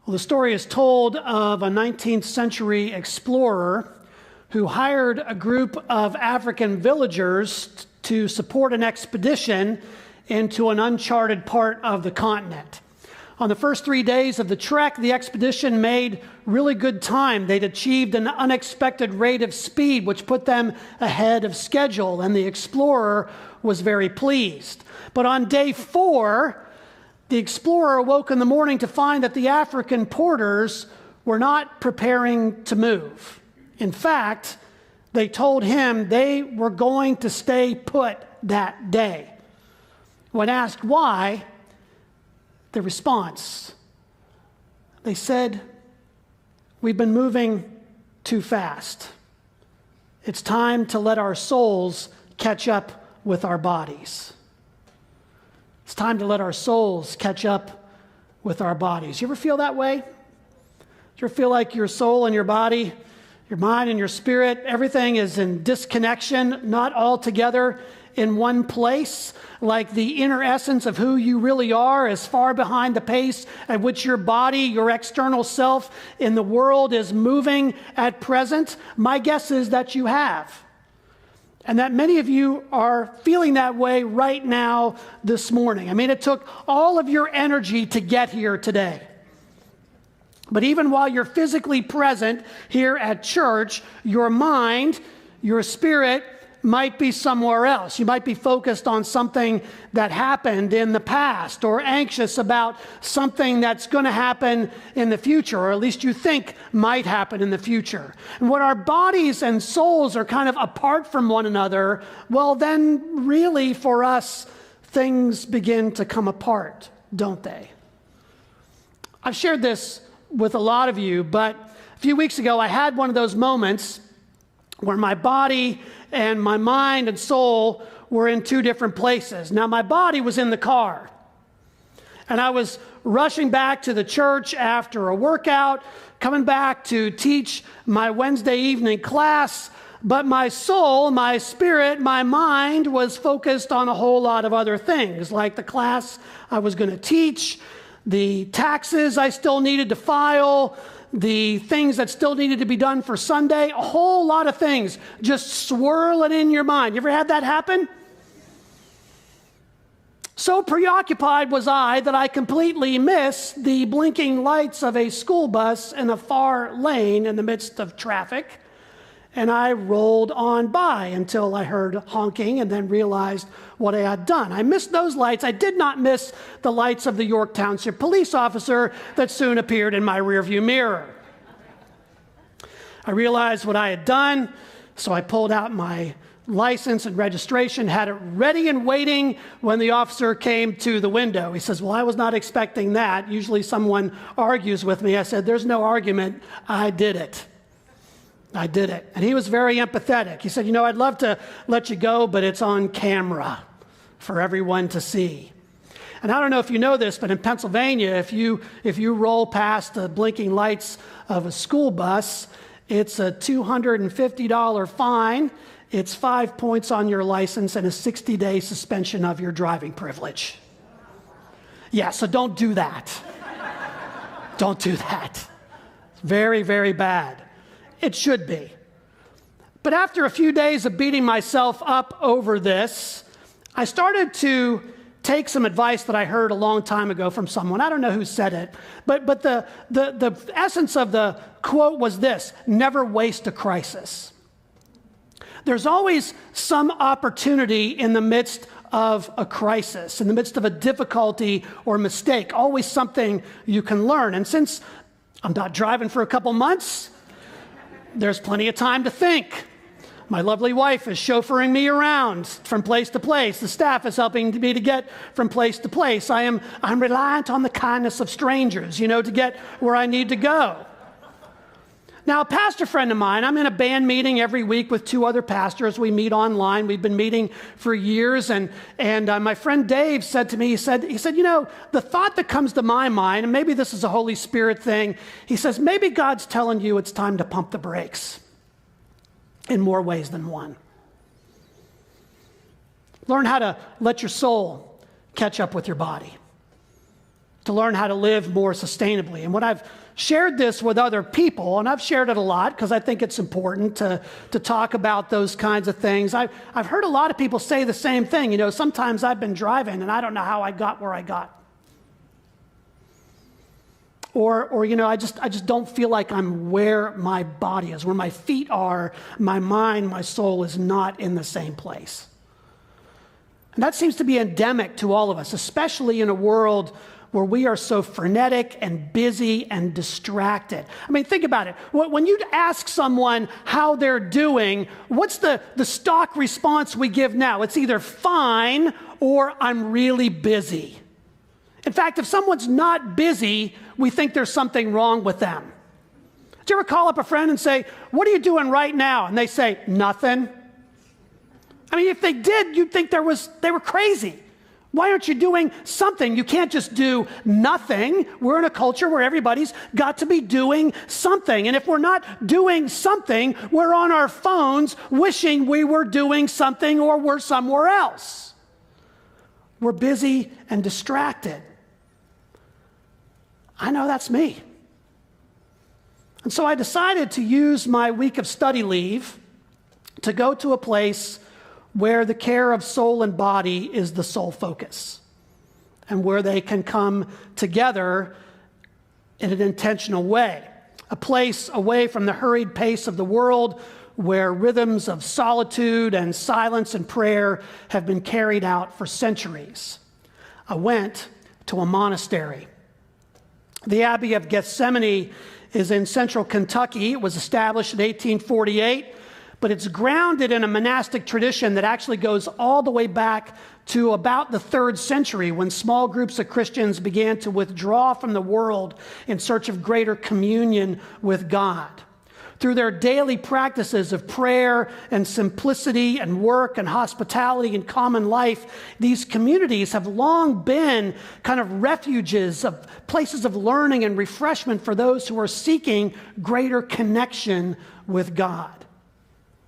Well, the story is told of a 19th century explorer who hired a group of African villagers to support an expedition into an uncharted part of the continent. On the first 3 days of the trek, the expedition made really good time. They'd achieved an unexpected rate of speed, which put them ahead of schedule, and the explorer was very pleased. But on day 4, the explorer awoke in the morning to find that the African porters were not preparing to move. In fact, they told him they were going to stay put that day. When asked why, the response, they said, "We've been moving too fast. It's time to let our souls catch up with our bodies." It's time to let our souls catch up with our bodies. You ever feel that way? Do you ever feel like your soul and your body, your mind and your spirit, everything is in disconnection, not all together in one place? Like the inner essence of who you really are is far behind the pace at which your body, your external self in the world is moving at present? My guess is that you have. And that many of you are feeling that way right now this morning. I mean, it took all of your energy to get here today. But even while you're physically present here at church, your mind, your spirit might be somewhere else. You might be focused on something that happened in the past, or anxious about something that's going to happen in the future, or at least you think might happen in the future. And when our bodies and souls are kind of apart from one another, well, then really for us, things begin to come apart, don't they? I've shared this with a lot of you, but a few weeks ago I had one of those moments where my body and my mind and soul were in two different places. Now, my body was in the car, and I was rushing back to the church after a workout, coming back to teach my Wednesday evening class, but my soul, my spirit, my mind was focused on a whole lot of other things, like the class I was going to teach, the taxes I still needed to file, the things that still needed to be done for Sunday, a whole lot of things just swirling in your mind. You ever had that happen? So preoccupied was I that I completely missed the blinking lights of a school bus in a far lane in the midst of traffic, and I rolled on by until I heard honking and then realized what I had done. I missed those lights. I did not miss the lights of the York Township police officer that soon appeared in my rearview mirror. I realized what I had done, so I pulled out my license and registration, had it ready and waiting when the officer came to the window. He says, "Well, I was not expecting that. Usually someone argues with me." I said, "There's no argument. I did it. I did it." And he was very empathetic. He said, "You know, I'd love to let you go, but it's on camera for everyone to see." And I don't know if you know this, but in Pennsylvania, if you roll past the blinking lights of a school bus, it's a $250 fine, it's 5 points on your license, and a 60-day suspension of your driving privilege. Yeah, so don't do that. Don't do that. It's very, very bad. It should be. But after a few days of beating myself up over this, I started to take some advice that I heard a long time ago from someone. I don't know who said it, but the essence of the quote was this: never waste a crisis. There's always some opportunity in the midst of a crisis, in the midst of a difficulty or mistake, always something you can learn. And since I'm not driving for a couple months, there's plenty of time to think. My lovely wife is chauffeuring me around from place to place. The staff is helping me to get from place to place. I'm reliant on the kindness of strangers, to get where I need to go. Now, a pastor friend of mine, I'm in a band meeting every week with two other pastors. We meet online. We've been meeting for years. And my friend Dave said to me, he said, the thought that comes to my mind, and maybe this is a Holy Spirit thing, he says, maybe God's telling you it's time to pump the brakes in more ways than one. Learn how to let your soul catch up with your body. to learn how to live more sustainably. And when I've shared this with other people, and I've shared it a lot because I think it's important to talk about those kinds of things, I've heard a lot of people say the same thing. You know, sometimes I've been driving and I don't know how I got where I got. Or you know, I just don't feel like I'm where my body is, where my feet are, my mind, my soul is not in the same place. And that seems to be endemic to all of us, especially in a world where we are so frenetic and busy and distracted. I mean, think about it. When you ask someone how they're doing, what's the stock response we give now? It's either fine or I'm really busy. In fact, if someone's not busy, we think there's something wrong with them. Did you ever call up a friend and say, "What are you doing right now?" And they say, "Nothing." I mean, if they did, you'd think they were crazy. Why aren't you doing something? You can't just do nothing. We're in a culture where everybody's got to be doing something. And if we're not doing something, we're on our phones wishing we were doing something or we're somewhere else. We're busy and distracted. I know that's me. And so I decided to use my week of study leave to go to a place where the care of soul and body is the sole focus, and where they can come together in an intentional way. A place away from the hurried pace of the world, where rhythms of solitude and silence and prayer have been carried out for centuries. I went to a monastery. The Abbey of Gethsemani is in central Kentucky. It was established in 1848. But it's grounded in a monastic tradition that actually goes all the way back to about the 3rd century, when small groups of Christians began to withdraw from the world in search of greater communion with God. Through their daily practices of prayer and simplicity and work and hospitality and common life, these communities have long been kind of refuges, of places of learning and refreshment for those who are seeking greater connection with God.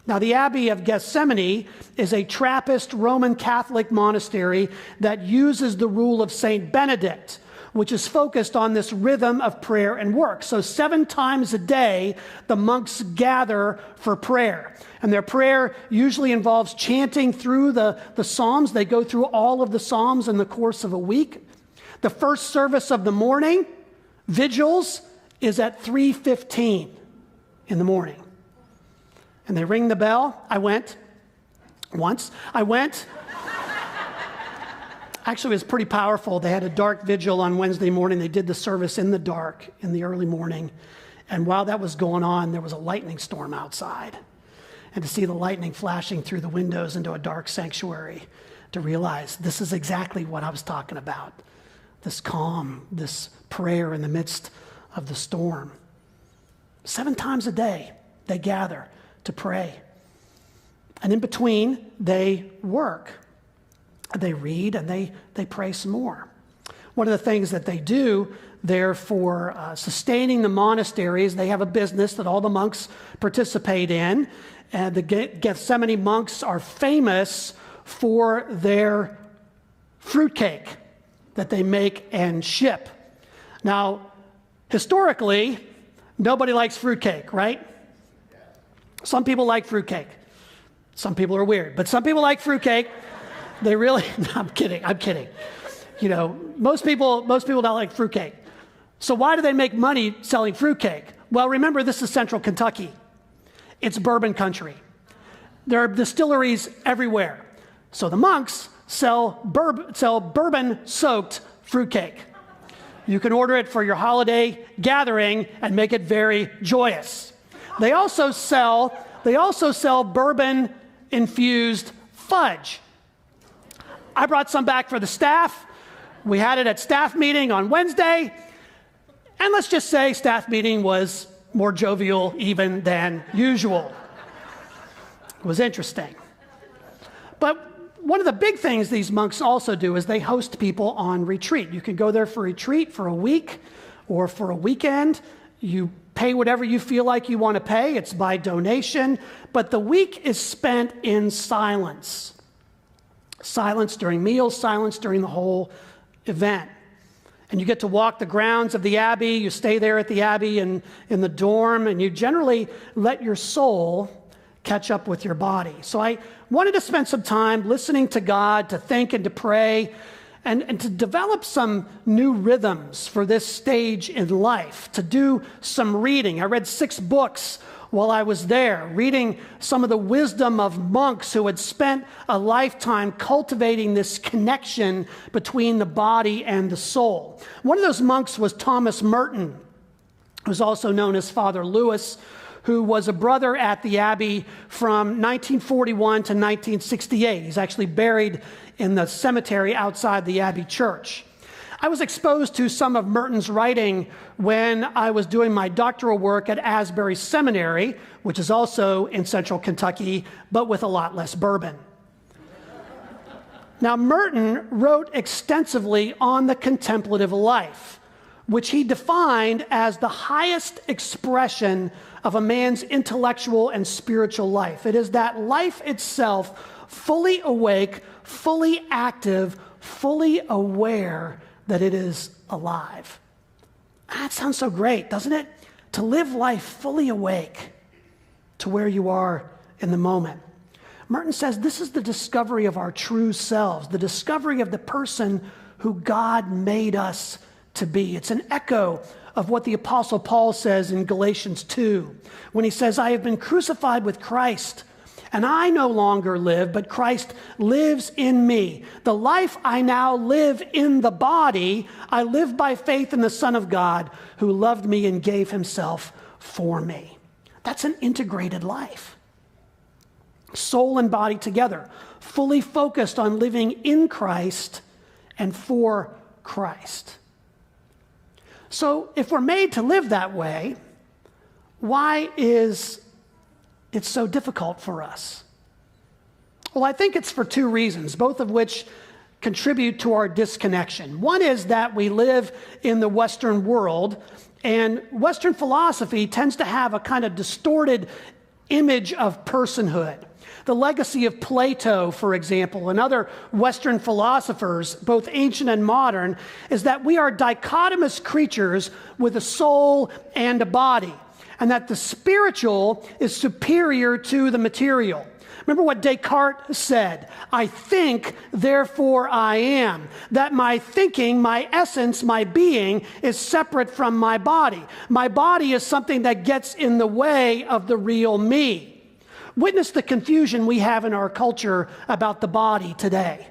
Now, the Abbey of Gethsemani is a Trappist Roman Catholic monastery that uses the rule of St. Benedict, which is focused on this rhythm of prayer and work. So 7 times a day, the monks gather for prayer. And their prayer usually involves chanting through the Psalms. They go through all of the Psalms in the course of a week. The first service of the morning, vigils, is at 3:15 in the morning. And they ring the bell. I went once. Actually, it was pretty powerful. They had a dark vigil on Wednesday morning. They did the service in the dark, in the early morning. And while that was going on, there was a lightning storm outside. And to see the lightning flashing through the windows into a dark sanctuary, to realize this is exactly what I was talking about. This calm, this prayer in the midst of the storm. 7 times a day, they gather to pray. And in between, they work. They read and they pray some more. One of the things that they do there for sustaining the monasteries, they have a business that all the monks participate in. And the Gethsemani monks are famous for their fruitcake that they make and ship. Now, historically, nobody likes fruitcake, right? Some people like fruitcake. Some people are weird, but some people like fruitcake. They really, no, I'm kidding. You know, most people don't like fruitcake. So why do they make money selling fruitcake? Well, remember, this is central Kentucky. It's bourbon country. There are distilleries everywhere. So the monks sell bourbon-soaked fruitcake. You can order it for your holiday gathering and make it very joyous. They also sell bourbon-infused fudge. I brought some back for the staff. We had it at staff meeting on Wednesday. And let's just say staff meeting was more jovial even than usual. It was interesting. But one of the big things these monks also do is they host people on retreat. You can go there for retreat for a week or for a weekend. You pay whatever you feel like you want to pay. It's by donation. But the week is spent in silence. Silence during meals, silence during the whole event. And you get to walk the grounds of the Abbey. You stay there at the Abbey and in the dorm, and you generally let your soul catch up with your body. So I wanted to spend some time listening to God, to think and to pray, and to develop some new rhythms for this stage in life, to do some reading. I read 6 books while I was there, reading some of the wisdom of monks who had spent a lifetime cultivating this connection between the body and the soul. One of those monks was Thomas Merton, who's also known as Father Lewis, who was a brother at the Abbey from 1941 to 1968. He's actually buried in the cemetery outside the Abbey Church. I was exposed to some of Merton's writing when I was doing my doctoral work at Asbury Seminary, which is also in central Kentucky, but with a lot less bourbon. Now, Merton wrote extensively on the contemplative life, which he defined as the highest expression of a man's intellectual and spiritual life. It is that life itself, fully awake, fully active, fully aware that it is alive. That sounds so great, doesn't it? To live life fully awake to where you are in the moment. Merton says this is the discovery of our true selves, the discovery of the person who God made us to be. It's an echo of what the Apostle Paul says in Galatians 2, when he says, I have been crucified with Christ, and I no longer live, but Christ lives in me. The life I now live in the body, I live by faith in the Son of God, who loved me and gave himself for me. That's an integrated life. Soul and body together, fully focused on living in Christ and for Christ. So if we're made to live that way, why is it so difficult for us? Well, I think it's for 2 reasons, both of which contribute to our disconnection. One is that we live in the Western world, and Western philosophy tends to have a kind of distorted image of personhood. The legacy of Plato, for example, and other Western philosophers, both ancient and modern, is that we are dichotomous creatures with a soul and a body, and that the spiritual is superior to the material. Remember what Descartes said, I think, therefore I am. That my thinking, my essence, my being is separate from my body. My body is something that gets in the way of the real me. Witness the confusion we have in our culture about the body today.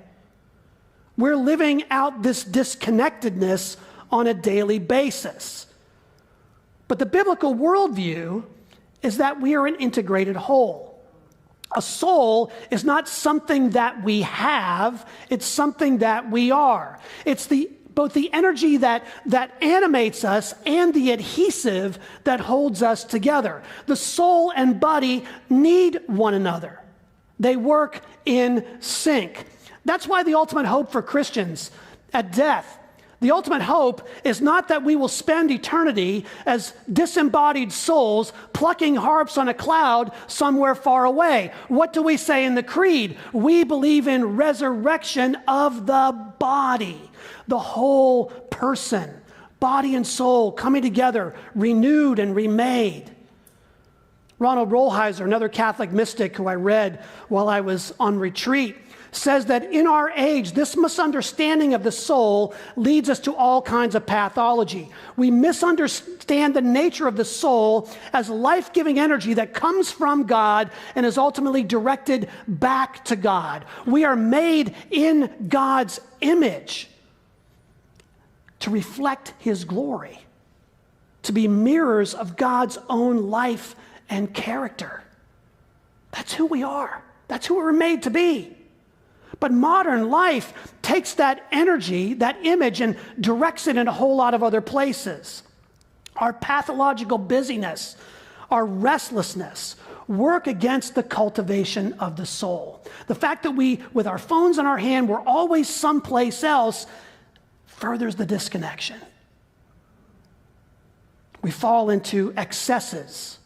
We're living out this disconnectedness on a daily basis. But the biblical worldview is that we are an integrated whole. A soul is not something that we have, it's something that we are. It's both the energy that animates us and the adhesive that holds us together. The soul and body need one another. They work in sync. That's why the ultimate hope for Christians at death, the ultimate hope is not that we will spend eternity as disembodied souls plucking harps on a cloud somewhere far away. What do we say in the creed? We believe in resurrection of the body, the whole person, body and soul coming together, renewed and remade. Ronald Rolheiser, another Catholic mystic who I read while I was on retreat, says that in our age, this misunderstanding of the soul leads us to all kinds of pathology. We misunderstand the nature of the soul as life-giving energy that comes from God and is ultimately directed back to God. We are made in God's image to reflect his glory, to be mirrors of God's own life and character. That's who we are. That's who we're made to be. But modern life takes that energy, that image, and directs it in a whole lot of other places. Our pathological busyness, our restlessness, work against the cultivation of the soul. The fact that we, with our phones in our hand, we're always someplace else, furthers the disconnection. We fall into excesses.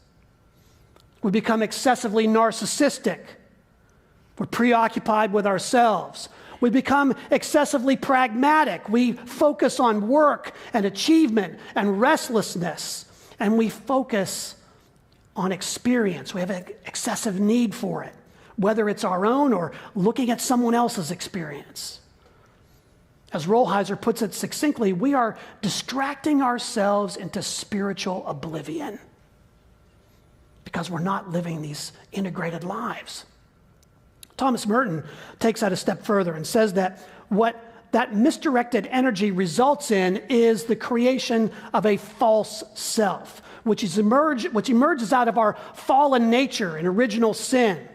We become excessively narcissistic. We're preoccupied with ourselves. We become excessively pragmatic. We focus on work and achievement and restlessness. And we focus on experience. We have an excessive need for it, whether it's our own or looking at someone else's experience. As Rolheiser puts it succinctly, we are distracting ourselves into spiritual oblivion because we're not living these integrated lives. Thomas Merton takes that a step further and says that what that misdirected energy results in is the creation of a false self, which emerges out of our fallen nature and original sin.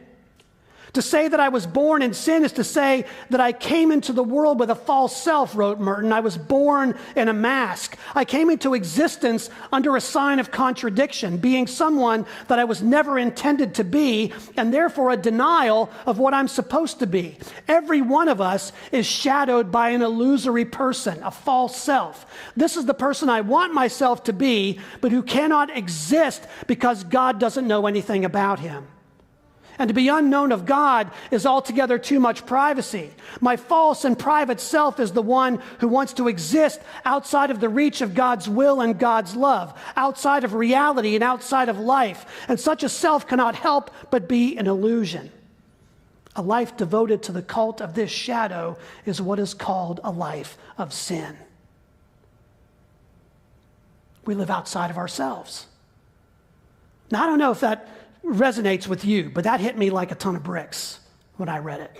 To say that I was born in sin is to say that I came into the world with a false self, wrote Merton. I was born in a mask. I came into existence under a sign of contradiction, being someone that I was never intended to be, and therefore a denial of what I'm supposed to be. Every one of us is shadowed by an illusory person, a false self. This is the person I want myself to be, but who cannot exist because God doesn't know anything about him. And to be unknown of God is altogether too much privacy. My false and private self is the one who wants to exist outside of the reach of God's will and God's love, outside of reality and outside of life. And such a self cannot help but be an illusion. A life devoted to the cult of this shadow is what is called a life of sin. We live outside of ourselves. Now, I don't know if that resonates with you, but that hit me like a ton of bricks when I read it.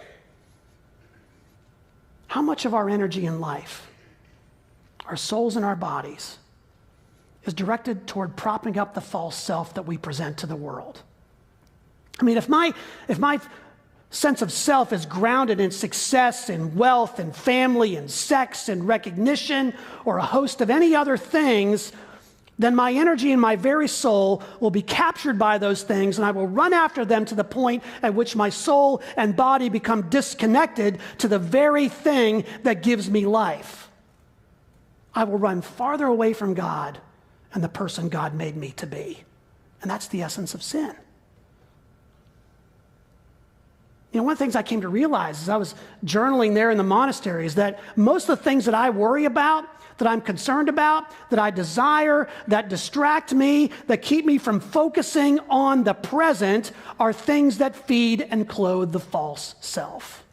How much of our energy in life, our souls and our bodies, is directed toward propping up the false self that we present to the world? I mean, if my sense of self is grounded in success and wealth and family and sex and recognition or a host of any other things, then my energy and my very soul will be captured by those things, and I will run after them to the point at which my soul and body become disconnected to the very thing that gives me life. I will run farther away from God and the person God made me to be. And that's the essence of sin. You know, one of the things I came to realize as I was journaling there in the monastery is that most of the things that I worry about, that I'm concerned about, that I desire, that distract me, that keep me from focusing on the present, are things that feed and clothe the false self.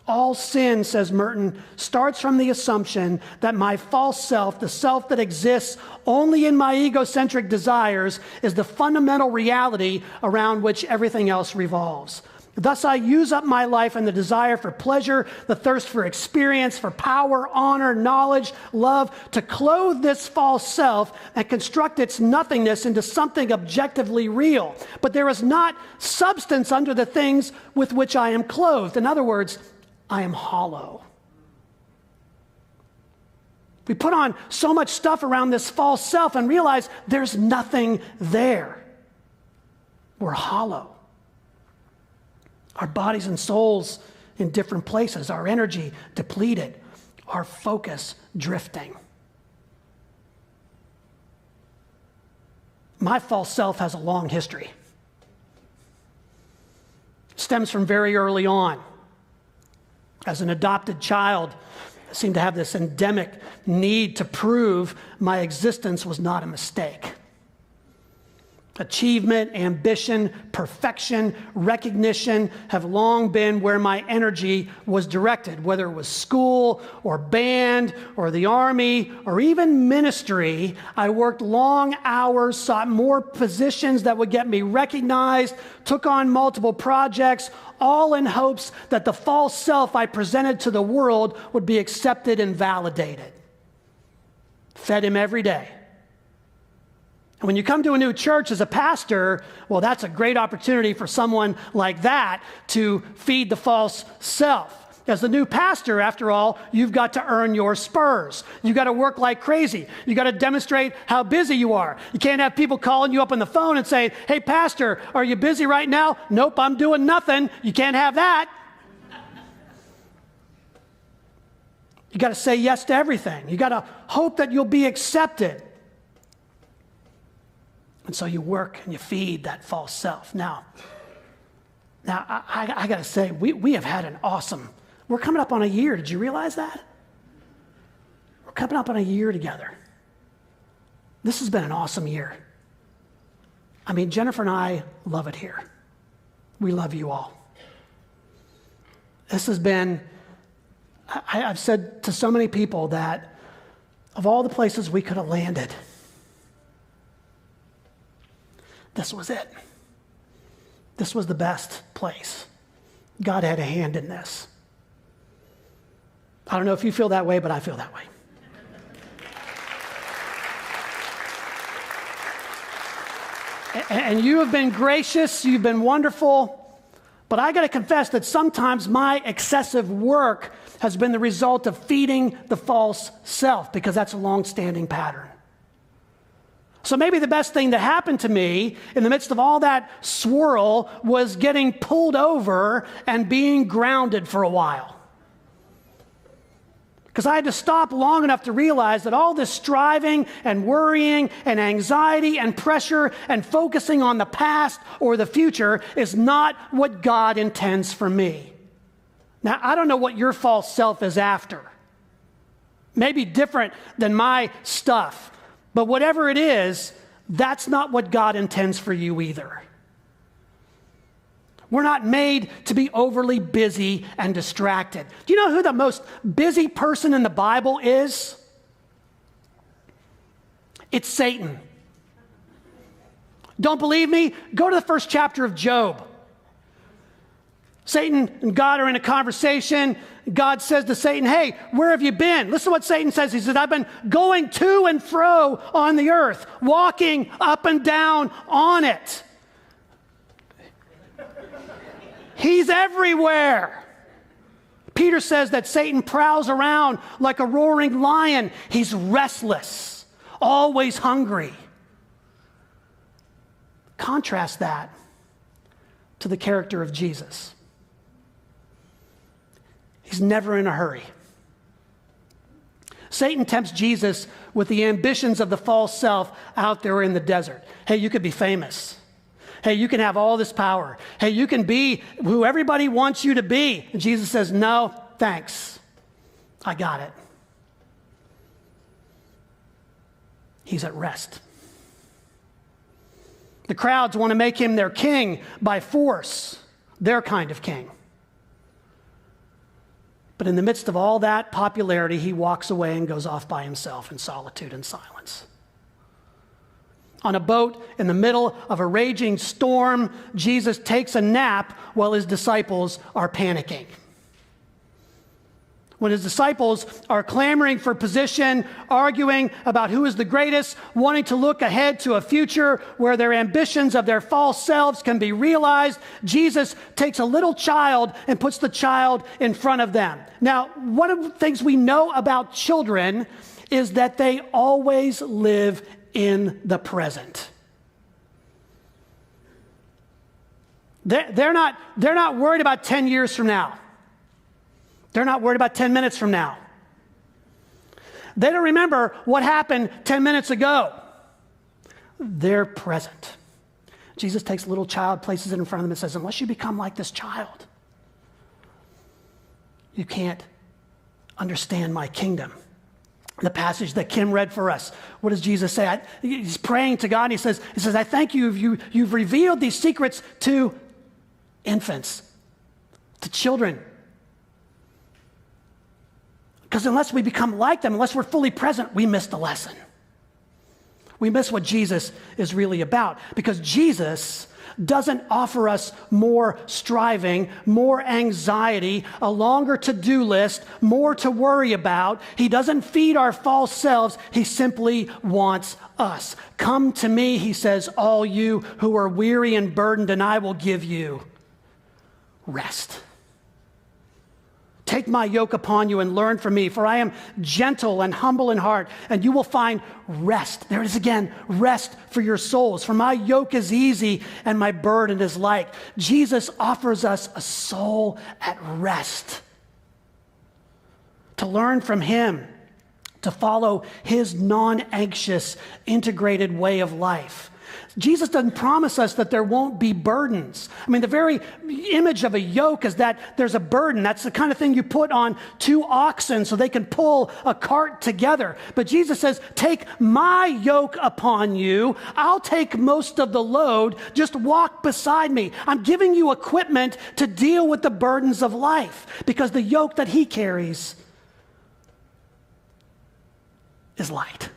All sin, says Merton, starts from the assumption that my false self, the self that exists only in my egocentric desires, is the fundamental reality around which everything else revolves. Thus, I use up my life in the desire for pleasure, the thirst for experience, for power, honor, knowledge, love, to clothe this false self and construct its nothingness into something objectively real. But there is not substance under the things with which I am clothed. In other words, I am hollow. We put on so much stuff around this false self and realize there's nothing there. We're hollow. Our bodies and souls in different places, our energy depleted, our focus drifting. My false self has a long history. It stems from very early on. As an adopted child, I seemed to have this endemic need to prove my existence was not a mistake. Achievement, ambition, perfection, recognition have long been where my energy was directed, whether it was school or band or the army or even ministry. I worked long hours, sought more positions that would get me recognized, took on multiple projects, all in hopes that the false self I presented to the world would be accepted and validated. Fed him every day. And when you come to a new church as a pastor, well, that's a great opportunity for someone like that to feed the false self. As the new pastor, after all, you've got to earn your spurs. You've got to work like crazy. You've got to demonstrate how busy you are. You can't have people calling you up on the phone and saying, "Hey, pastor, are you busy right now?" "Nope, I'm doing nothing." You can't have that. You got to say yes to everything. You got to hope that you'll be accepted. And so you work and you feed that false self. Now, Now, I got to say, we have had an awesome, we're coming up on a year. Did you realize that? We're coming up on a year together. This has been an awesome year. I mean, Jennifer and I love it here. We love you all. This has been, I've said to so many people that of all the places we could have landed, this was it. This was the best place. God had a hand in this. I don't know if you feel that way, but I feel that way. And you have been gracious, you've been wonderful, but I got to confess that sometimes my excessive work has been the result of feeding the false self, because that's a long-standing pattern. So maybe the best thing that happened to me in the midst of all that swirl was getting pulled over and being grounded for a while. Because I had to stop long enough to realize that all this striving and worrying and anxiety and pressure and focusing on the past or the future is not what God intends for me. Now, I don't know what your false self is after. Maybe different than my stuff. But whatever it is, that's not what God intends for you either. We're not made to be overly busy and distracted. Do you know who the most busy person in the Bible is? It's Satan. Don't believe me? Go to the first chapter of Job. Satan and God are in a conversation. God says to Satan, hey, where have you been? Listen to what Satan says. He says, I've been going to and fro on the earth, walking up and down on it. He's everywhere. Peter says that Satan prowls around like a roaring lion. He's restless, always hungry. Contrast that to the character of Jesus. He's never in a hurry. Satan tempts Jesus with the ambitions of the false self out there in the desert. Hey, you could be famous. Hey, you can have all this power. Hey, you can be who everybody wants you to be. And Jesus says, no, thanks. I got it. He's at rest. The crowds want to make him their king by force, their kind of king. But in the midst of all that popularity, he walks away and goes off by himself in solitude and silence. On a boat in the middle of a raging storm, Jesus takes a nap while his disciples are panicking. When his disciples are clamoring for position, arguing about who is the greatest, wanting to look ahead to a future where their ambitions of their false selves can be realized, Jesus takes a little child and puts the child in front of them. Now, one of the things we know about children is that they always live in the present. They're not worried about 10 years from now. They're not worried about 10 minutes from now. They don't remember what happened 10 minutes ago. They're present. Jesus takes a little child, places it in front of them and says, unless you become like this child, you can't understand my kingdom. The passage that Kim read for us, what does Jesus say? He's praying to God and he says, I thank you, you've revealed these secrets to infants, to children. Because unless we become like them, unless we're fully present, we miss the lesson. We miss what Jesus is really about. Because Jesus doesn't offer us more striving, more anxiety, a longer to-do list, more to worry about. He doesn't feed our false selves. He simply wants us. Come to me, he says, all you who are weary and burdened, and I will give you rest. Take my yoke upon you and learn from me, for I am gentle and humble in heart, and you will find rest. There it is again, rest for your souls. For my yoke is easy and my burden is light. Jesus offers us a soul at rest. To learn from him, to follow his non-anxious, integrated way of life. Jesus doesn't promise us that there won't be burdens. I mean, the very image of a yoke is that there's a burden. That's the kind of thing you put on two oxen so they can pull a cart together. But Jesus says, take my yoke upon you. I'll take most of the load. Just walk beside me. I'm giving you equipment to deal with the burdens of life, because the yoke that he carries is light.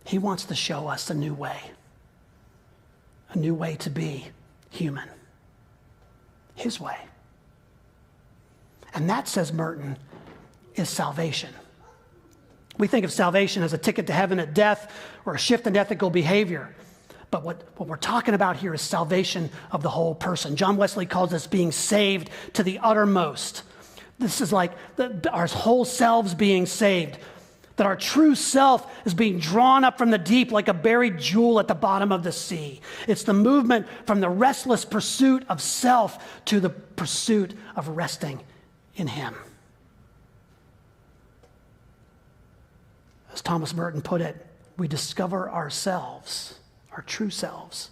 He wants to show us a new way to be human, his way. And that, says Merton, is salvation. We think of salvation as a ticket to heaven at death or a shift in ethical behavior. But what we're talking about here is salvation of the whole person. John Wesley calls this being saved to the uttermost. This is like our whole selves being saved. That our true self is being drawn up from the deep like a buried jewel at the bottom of the sea. It's the movement from the restless pursuit of self to the pursuit of resting in him. As Thomas Merton put it, we discover ourselves, our true selves,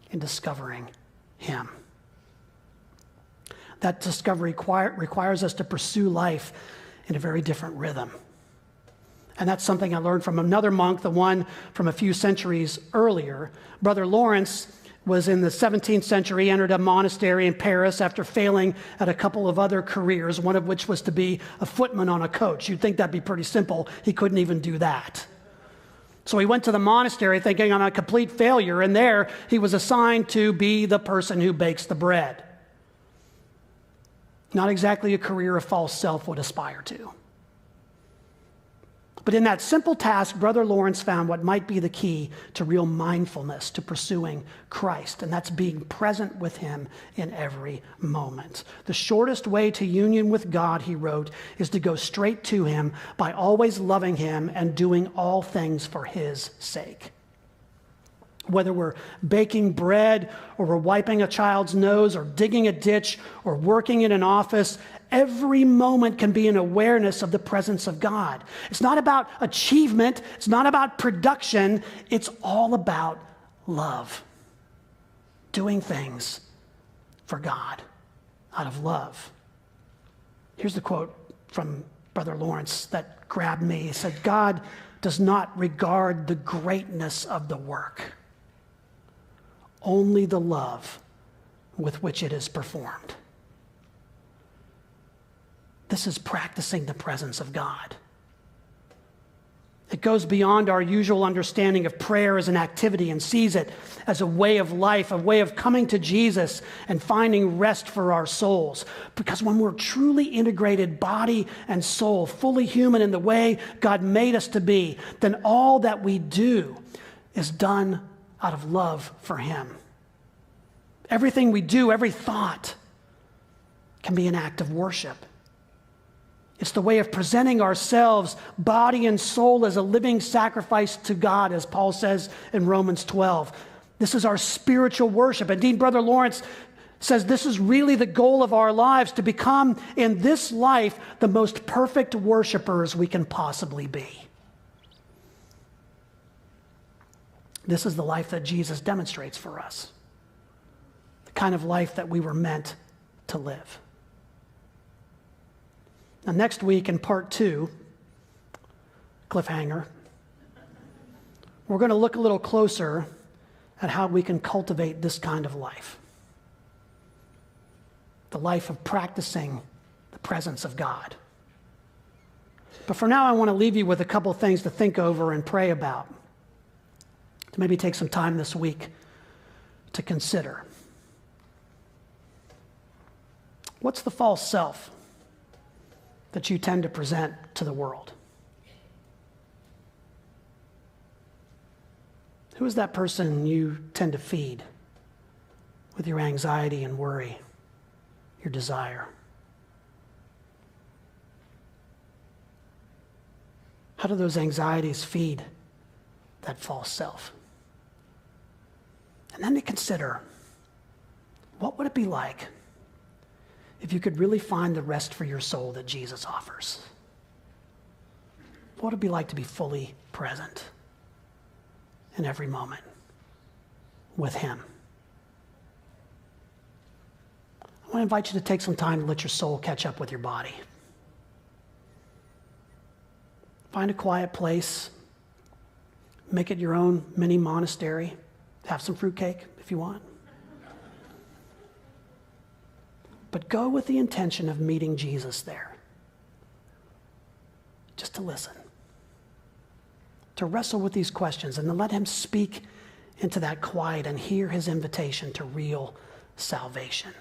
in discovering him. That discovery requires us to pursue life in a very different rhythm. And that's something I learned from another monk, the one from a few centuries earlier. Brother Lawrence was in the 17th century, entered a monastery in Paris after failing at a couple of other careers, one of which was to be a footman on a coach. You'd think that'd be pretty simple. He couldn't even do that. So he went to the monastery thinking, I'm a complete failure, and there he was assigned to be the person who bakes the bread. Not exactly a career a false self would aspire to. But in that simple task, Brother Lawrence found what might be the key to real mindfulness, to pursuing Christ, and that's being present with him in every moment. The shortest way to union with God, he wrote, is to go straight to him by always loving him and doing all things for his sake. Whether we're baking bread or we're wiping a child's nose or digging a ditch or working in an office, every moment can be an awareness of the presence of God. It's not about achievement. It's not about production. It's all about love. Doing things for God out of love. Here's the quote from Brother Lawrence that grabbed me. He said, God does not regard the greatness of the work, only the love with which it is performed. This is practicing the presence of God. It goes beyond our usual understanding of prayer as an activity and sees it as a way of life, a way of coming to Jesus and finding rest for our souls. Because when we're truly integrated body and soul, fully human in the way God made us to be, then all that we do is done out of love for him. Everything we do, every thought, can be an act of worship. It's the way of presenting ourselves, body and soul, as a living sacrifice to God, as Paul says in Romans 12. This is our spiritual worship. Indeed, Brother Lawrence says this is really the goal of our lives, to become in this life the most perfect worshipers we can possibly be. This is the life that Jesus demonstrates for us, the kind of life that we were meant to live. Now, next week in part 2, cliffhanger, we're going to look a little closer at how we can cultivate this kind of life. The life of practicing the presence of God. But for now, I want to leave you with a couple things to think over and pray about, to maybe take some time this week to consider. What's the false self that you tend to present to the world? Who is that person you tend to feed with your anxiety and worry, your desire? How do those anxieties feed that false self? And then to consider, what would it be like if you could really find the rest for your soul that Jesus offers? What would it be like to be fully present in every moment with him. I want to invite you to take some time to let your soul catch up with your body. Find a quiet place. Make it your own mini monastery. Have some fruitcake if you want. But go with the intention of meeting Jesus there. Just to listen. To wrestle with these questions and to let him speak into that quiet and hear his invitation to real salvation.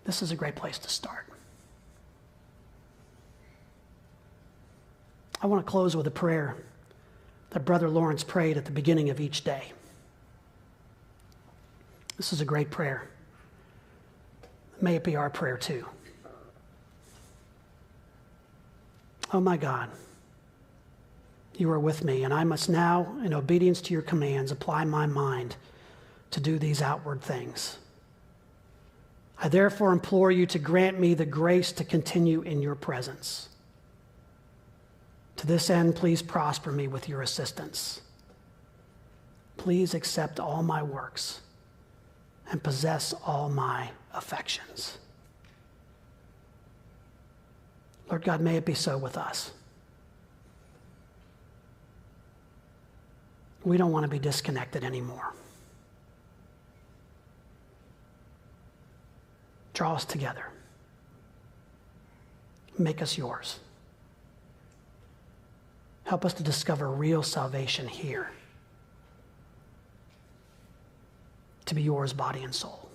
This is a great place to start. I want to close with a prayer that Brother Lawrence prayed at the beginning of each day. This is a great prayer. May it be our prayer too. Oh my God, you are with me, and I must now, in obedience to your commands, apply my mind to do these outward things. I therefore implore you to grant me the grace to continue in your presence. To this end, please prosper me with your assistance. Please accept all my works and possess all my affections. Lord God, may it be so with us. We don't want to be disconnected anymore. Draw us together. Make us yours. Help us to discover real salvation here. To be yours, body and soul.